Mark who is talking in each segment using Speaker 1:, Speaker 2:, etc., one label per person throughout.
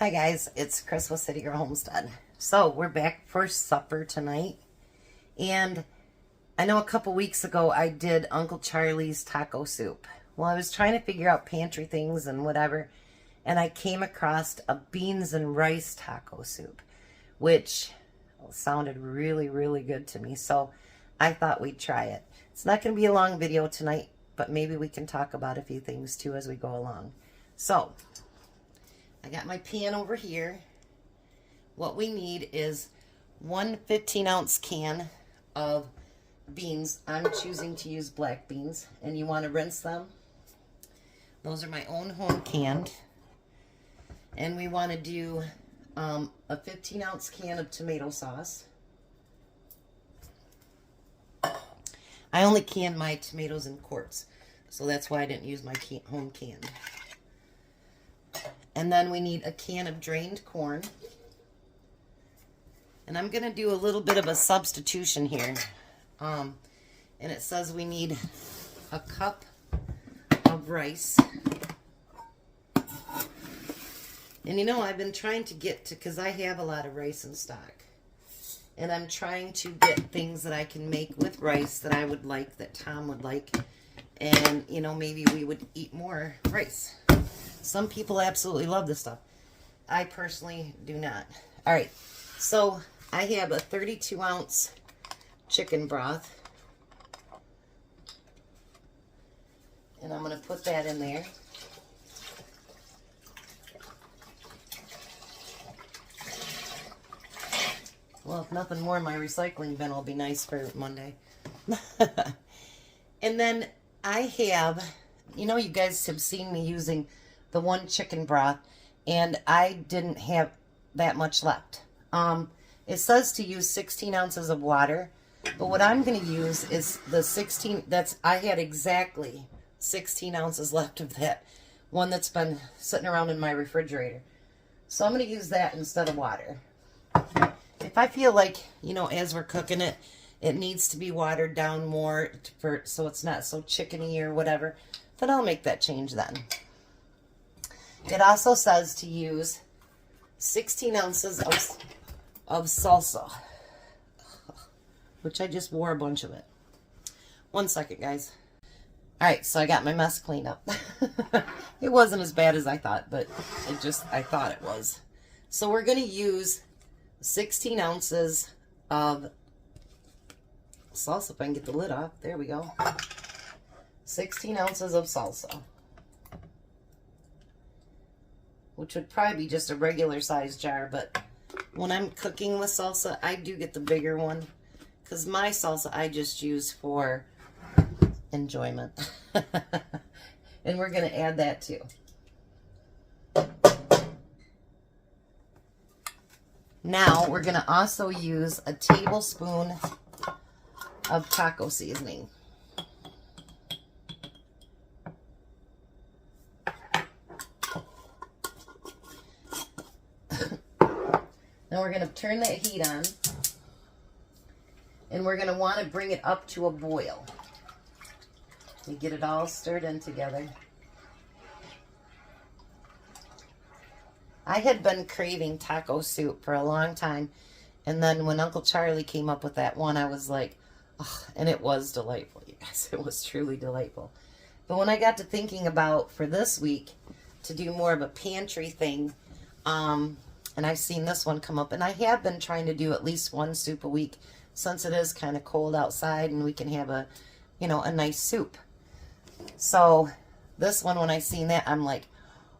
Speaker 1: Hi guys, it's Chris with City Girl Homestead. So we're back for supper tonight, and I know a couple weeks ago I did Uncle Charlie's taco soup. Well, I was trying to figure out pantry things and whatever, and I came across a beans and rice taco soup, which sounded really, really good to me. So I thought we'd try it. It's not going to be a long video tonight, but maybe we can talk about a few things too as we go along. So I got my pan over here. What we need is one 15-ounce can of beans. I'm choosing to use black beans, and you want to rinse them. Those are my own home canned. And we want to do a 15-ounce can of tomato sauce. I only can my tomatoes in quarts, so that's why I didn't use my home can. And then we need a can of drained corn. And I'm going to do a little bit of a substitution here. And it says we need a cup of rice. And you know, I've been trying to get to, because I have a lot of rice in stock. And I'm trying to get things that I can make with rice that I would like, that Tom would like. And, you know, maybe we would eat more rice. Some people absolutely love this stuff. I personally do not. All right, so I have a 32-ounce chicken broth. And I'm going to put that in there. Well, if nothing more, my recycling bin will be nice for Monday. And then I have, you know, you guys have seen me using the one chicken broth, and I didn't have that much left. It says to use 16 ounces of water, but what I'm going to use is the 16, I had exactly 16 ounces left of that one that's been sitting around in my refrigerator. So I'm going to use that instead of water. If I feel like, you know, as we're cooking it, it needs to be watered down more so it's not so chickeny or whatever, then I'll make that change then. It also says to use 16 ounces of salsa, which I just wore a bunch of it. 1 second, guys. All right, so I got my mess cleaned up. It wasn't as bad as I thought, but I thought it was. So we're going to use 16 ounces of salsa, if I can get the lid off. There we go. 16 ounces of salsa, which would probably be just a regular size jar, but when I'm cooking with salsa, I do get the bigger one, because my salsa I just use for enjoyment. And we're going to add that too. Now we're going to also use a tablespoon of taco seasoning. Now we're going to turn that heat on, and we're going to want to bring it up to a boil. We get it all stirred in together. I had been craving taco soup for a long time, and then when Uncle Charlie came up with that one, I was like, oh, and it was delightful, you guys. It was truly delightful. But when I got to thinking about, for this week, to do more of a pantry thing, and I've seen this one come up, and I have been trying to do at least one soup a week since it is kind of cold outside and we can have a, you know, a nice soup. So this one, when I seen that, I'm like,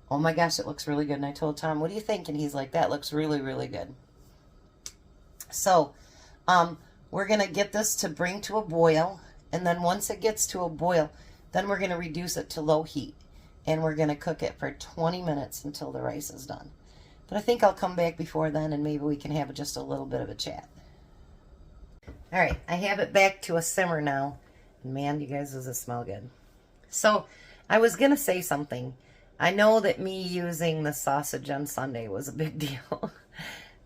Speaker 1: oh my gosh, it looks really good. And I told Tom, what do you think? And he's like, that looks really, really good. So we're going to get this to bring to a boil, and then once it gets to a boil, then we're going to reduce it to low heat, and we're going to cook it for 20 minutes until the rice is done. But I think I'll come back before then, and maybe we can have just a little bit of a chat. All right, I have it back to a simmer now. And man, you guys, does it smell good. So I was going to say something. I know that me using the sausage on Sunday was a big deal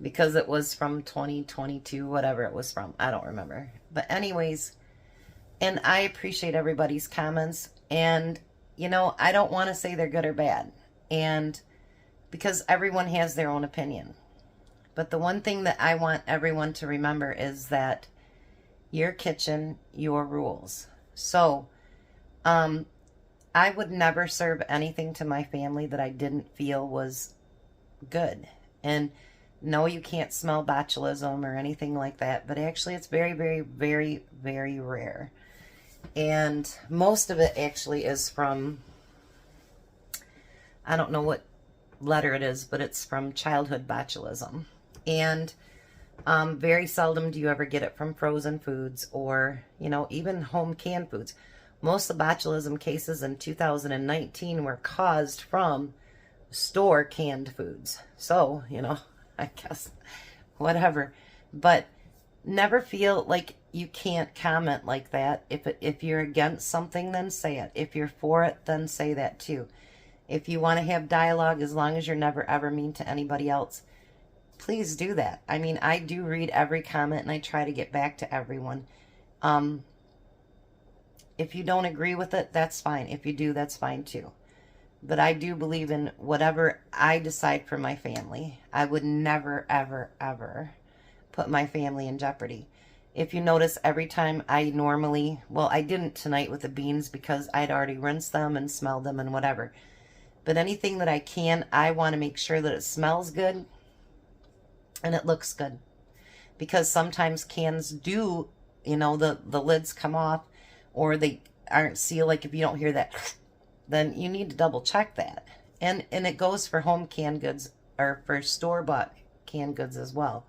Speaker 1: because it was from 2022, whatever it was from. I don't remember. But anyways, and I appreciate everybody's comments. And, you know, I don't want to say they're good or bad. And because everyone has their own opinion. But the one thing that I want everyone to remember is that your kitchen, your rules. So, I would never serve anything to my family that I didn't feel was good. And no, you can't smell botulism or anything like that, but actually it's very, very, very, very rare. And most of it actually is from, I don't know what letter it is, but it's from childhood botulism. And very seldom do you ever get it from frozen foods or, you know, even home canned foods. Most of the botulism cases in 2019 were caused from store canned foods. So, you know, I guess whatever. But never feel like you can't comment like that. If you're against something, then say it. If you're for it, then say that too. If you want to have dialogue, as long as you're never ever mean to anybody else, please do that. I mean, I do read every comment and I try to get back to everyone. If you don't agree with it, that's fine. If you do, that's fine too. But I do believe in whatever I decide for my family. I would never, ever, ever put my family in jeopardy. If you notice, every time I normally, well, I didn't tonight with the beans because I'd already rinsed them and smelled them and whatever. But anything that I can, I want to make sure that it smells good and it looks good. Because sometimes cans do, you know, the lids come off or they aren't sealed. Like if you don't hear that, then you need to double check that. And it goes for home canned goods or for store-bought canned goods as well.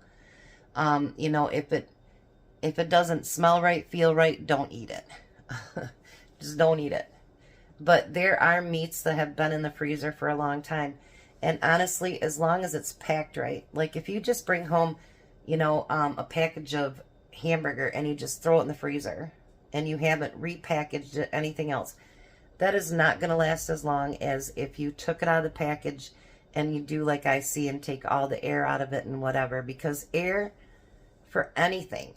Speaker 1: You know, if it doesn't smell right, feel right, don't eat it. Just don't eat it. But there are meats that have been in the freezer for a long time. And honestly, as long as it's packed right, like if you just bring home, you know, a package of hamburger and you just throw it in the freezer and you haven't repackaged it, anything else, that is not going to last as long as if you took it out of the package and you do like I see and take all the air out of it and whatever. Because air for anything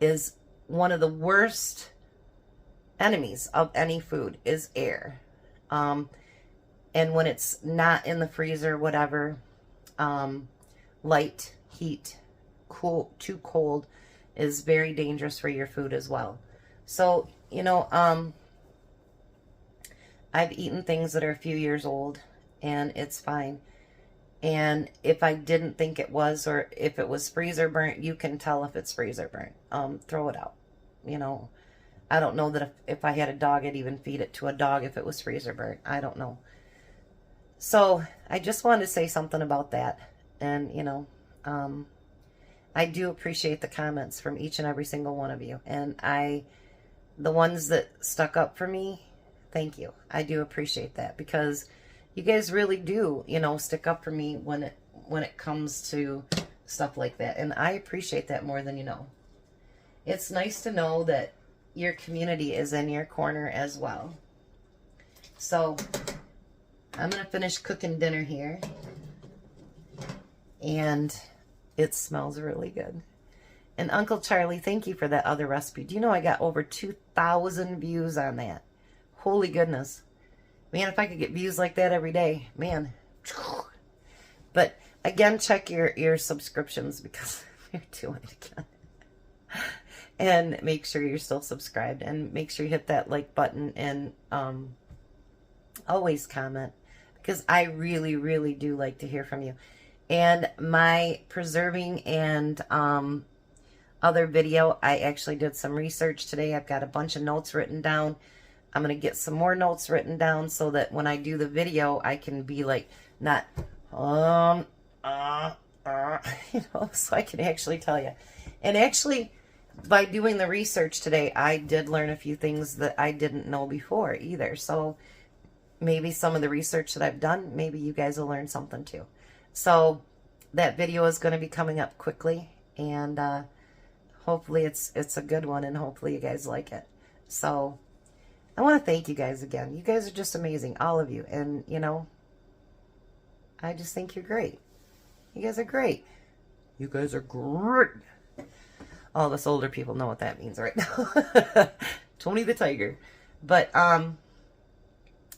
Speaker 1: is one of the worst enemies of any food is air. And when it's not in the freezer, whatever, light, heat, cool, too cold is very dangerous for your food as well. So, you know, I've eaten things that are a few years old and it's fine. And if I didn't think it was, or if it was freezer burnt, you can tell if it's freezer burnt. Throw it out. You know, I don't know that if I had a dog, I'd even feed it to a dog if it was freezer burnt. I don't know. So I just wanted to say something about that. And, you know, I do appreciate the comments from each and every single one of you. And the ones that stuck up for me, thank you. I do appreciate that because you guys really do, you know, stick up for me when it comes to stuff like that. And I appreciate that more than you know. It's nice to know that your community is in your corner as well. So I'm going to finish cooking dinner here. And it smells really good. And Uncle Charlie, thank you for that other recipe. Do you know I got over 2,000 views on that? Holy goodness. Man, if I could get views like that every day, man. But again, check your subscriptions because you're doing it again. And make sure you're still subscribed. And make sure you hit that like button and always comment. Because I really, really do like to hear from you. And my preserving and other video, I actually did some research today. I've got a bunch of notes written down. I'm going to get some more notes written down so that when I do the video, I can be like, not, you know, so I can actually tell you. And actually, by doing the research today, I did learn a few things that I didn't know before either. So maybe some of the research that I've done, maybe you guys will learn something too. So that video is going to be coming up quickly. And hopefully it's a good one and hopefully you guys like it. So I want to thank you guys again. You guys are just amazing, all of you. And, you know, I just think you're great. You guys are great. You guys are great. All of us older people know what that means right now. Tony the Tiger. But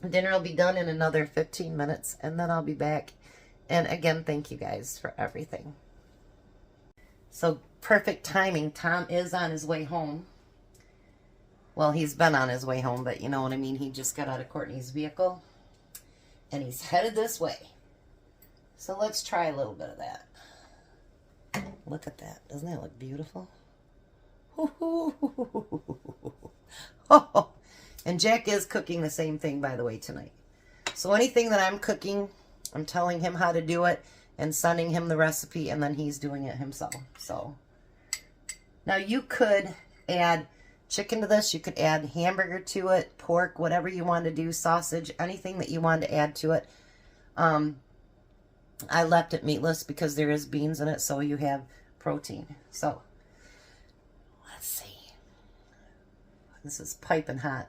Speaker 1: dinner will be done in another 15 minutes. And then I'll be back And again, thank you guys for everything. So perfect timing. Tom is on his way home. Well, he's been on his way home, but you know what I mean. He just got out of Courtney's vehicle. And he's headed this way. So let's try a little bit of that. Look at that. Doesn't that look beautiful? And Jack is cooking the same thing, by the way, tonight. So anything that I'm cooking, I'm telling him how to do it and sending him the recipe, and then he's doing it himself. So now you could add chicken to this. You could add hamburger to it, pork, whatever you want to do, sausage, anything that you want to add to it. I left it meatless because there is beans in it, so you have protein. So let's see. This is piping hot.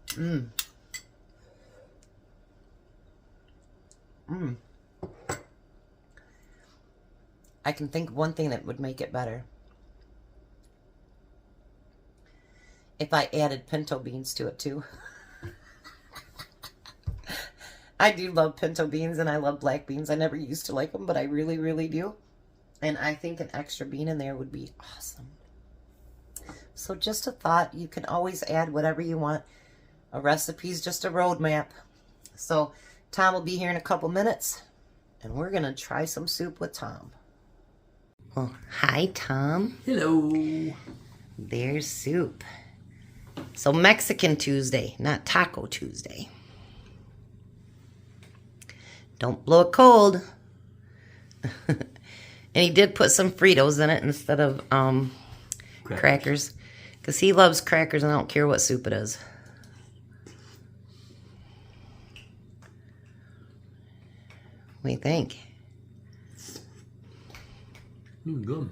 Speaker 1: Mmm. Mmm. I can think of one thing that would make it better. If I added pinto beans to it too. I do love pinto beans and I love black beans. I never used to like them, but I really, really do. And I think an extra bean in there would be awesome. So just a thought, you can always add whatever you want. A recipe's just a roadmap. So Tom will be here in a couple minutes and we're going to try some soup with Tom. Well, hi, Tom.
Speaker 2: Hello.
Speaker 1: There's soup. So Mexican Tuesday, not Taco Tuesday. Don't blow it cold. And he did put some Fritos in it instead of crackers. Because he loves crackers and I don't care what soup it is. What do you think?
Speaker 2: Good.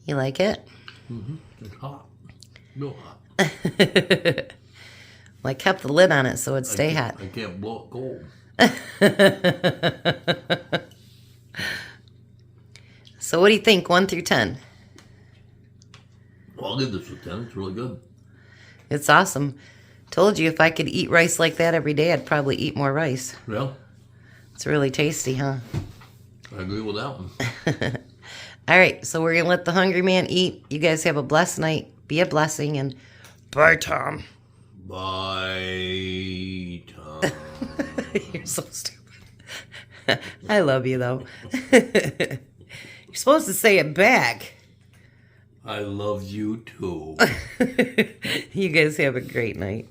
Speaker 1: You like it?
Speaker 2: Mm-hmm. It's hot. Real hot.
Speaker 1: Well, I kept the lid on it so it'd stay hot.
Speaker 2: I can't blow it cold.
Speaker 1: So what do you think, 1 through 10?
Speaker 2: Well, I'll give this a 10. It's really good.
Speaker 1: It's awesome. Told you if I could eat rice like that every day, I'd probably eat more rice.
Speaker 2: Yeah.
Speaker 1: It's really tasty, huh?
Speaker 2: I agree with that one.
Speaker 1: All right, so we're going to let the hungry man eat. You guys have a blessed night. Be a blessing, and bye, Tom.
Speaker 2: Bye, Tom.
Speaker 1: You're so stupid. I love you, though. You're supposed to say it back.
Speaker 2: I love you, too.
Speaker 1: You guys have a great night.